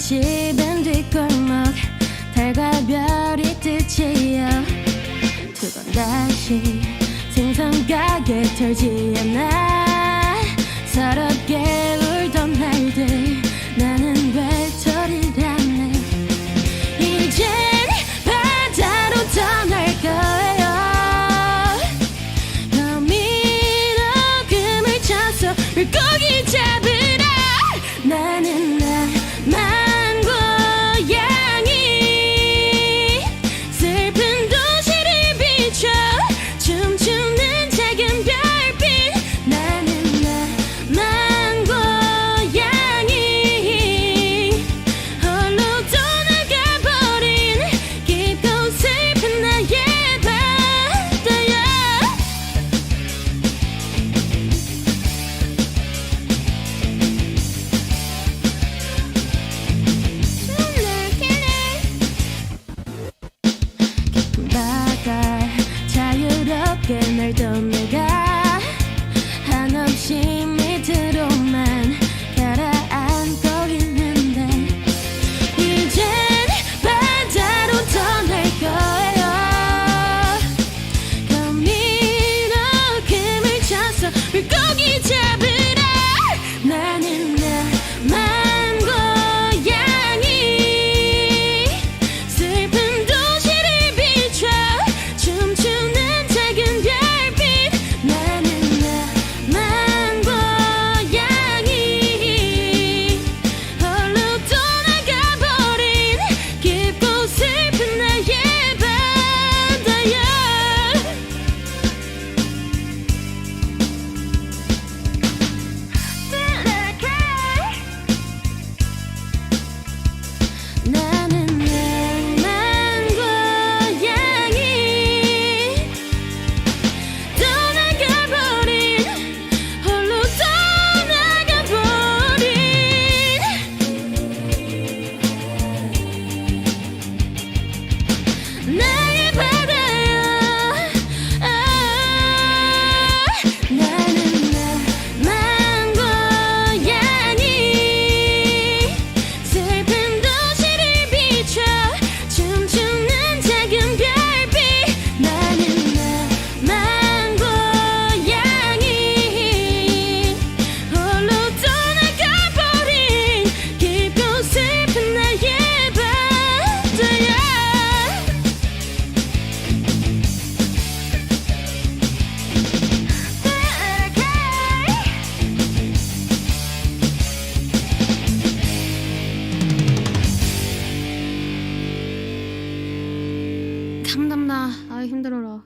집은 뒷골목 달과 별이 뜻이여 두 번 다시 생선 가게 털지 않아 서럽게 울던 날들 나는 외톨이라네 이젠 바다로 떠날 거예요 거미노금을 쳐서 물고기 잡으라 나는 낭만고양이 슬픈 도시를 비춰 춤추는 작은 별빛 나는 낭만고양이 홀로 떠나가버린 깊고 슬픈 나의 바다야 깊은 바다 자유롭게 날던 내가 한없이 밑으로만 가라앉고 있는데 이젠 바다로 떠날 거예요 거미노금을 쳐서 물고기 잡으라 나는 낭만고양이 슬픈 도시를 비춰 춤추는 작은 별빛 나는 낭만고양이 홀로 떠나가버린 깊고 슬픈 나의 바다야 나는 낭만고양이 떠나가버린 홀로 떠나가버린 나의 바다야 나는 낭만고양이 슬픈 도시를 비춰 춤추는 작은 별빛 나는 낭만고양이 홀로 떠나가버린 깊고 슬픈 나의 바다야 감담나 아 힘들어라